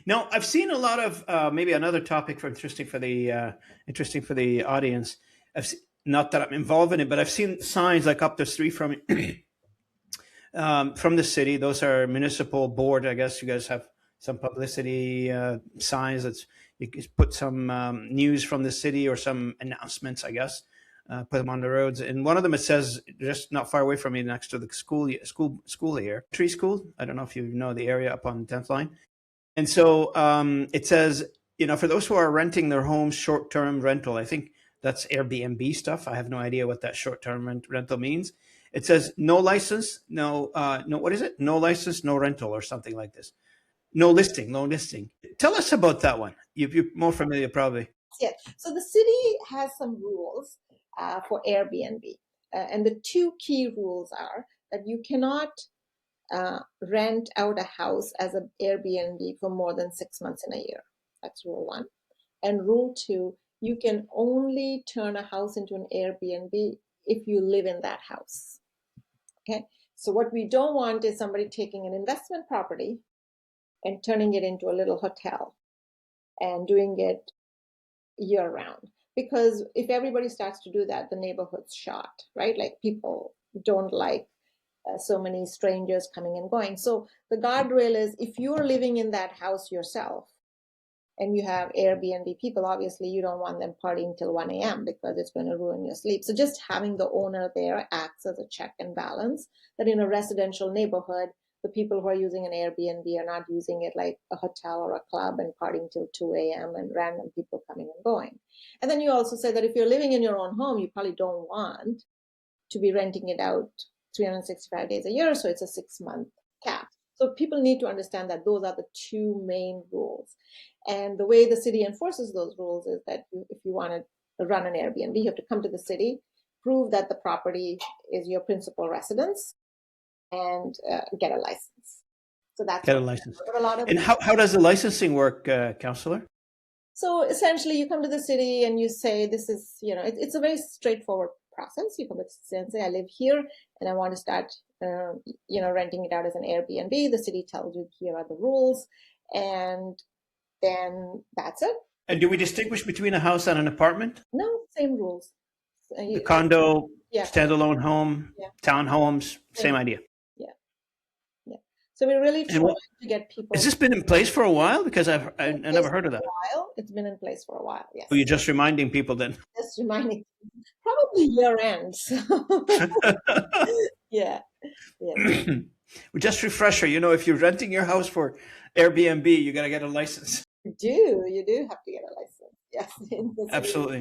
No, I've seen a lot of maybe another topic for interesting for the audience. Not that I'm involved in it, but I've seen signs like up the street from the city. Those are municipal board. I guess you guys have some publicity signs. That's you can put some news from the city or some announcements. I guess put them on the roads. And one of them, it says just not far away from me, next to the school here, tree school. I don't know if you know the area up on 10th line. And so it says, for those who are renting their homes, short-term rental. I think that's Airbnb stuff. I have no idea what that short-term rental means. It says no license, what is it? No license, no rental, or something like this. No listing. Tell us about that one. You're more familiar, probably. Yeah. So the city has some rules for Airbnb. And the two key rules are that you cannot rent out a house as an Airbnb for more than 6 months in a year. That's rule one. And rule two, you can only turn a house into an Airbnb if you live in that house. Okay. So what we don't want is somebody taking an investment property and turning it into a little hotel and doing it year round. Because if everybody starts to do that, the neighborhood's shot, right? Like people don't like so many strangers coming and going. So the guardrail is if you're living in that house yourself and you have Airbnb people, obviously you don't want them partying till 1 a.m. because it's going to ruin your sleep. So just having the owner there acts as a check and balance that in a residential neighborhood, the people who are using an Airbnb are not using it like a hotel or a club and partying till 2 a.m. and random people coming and going. And then you also say that if you're living in your own home, you probably don't want to be renting it out 365 days a year. So it's a 6-month cap. So people need to understand that those are the two main rules. And the way the city enforces those rules is that if you want to run an Airbnb, you have to come to the city, prove that the property is your principal residence, and get a license. So that's get a license. A lot of and how does the licensing work, Councillor? So essentially, you come to the city and you say, this is, it's a very straightforward process. You come to the city and say, I live here and I want to start, renting it out as an Airbnb. The city tells you, here are the rules. And then that's it. And do we distinguish between a house and an apartment? No, same rules. The condo, standalone home, townhomes, same idea. So we're really trying to get people. Has this been in place for a while? Because I never heard of that. It's been in place for a while, yes. Well, you're just reminding people then. Just reminding, probably year end. Yeah. Well, just refresher, if you're renting your house for Airbnb, you got to get a license. You do have to get a license. Yes. Absolutely.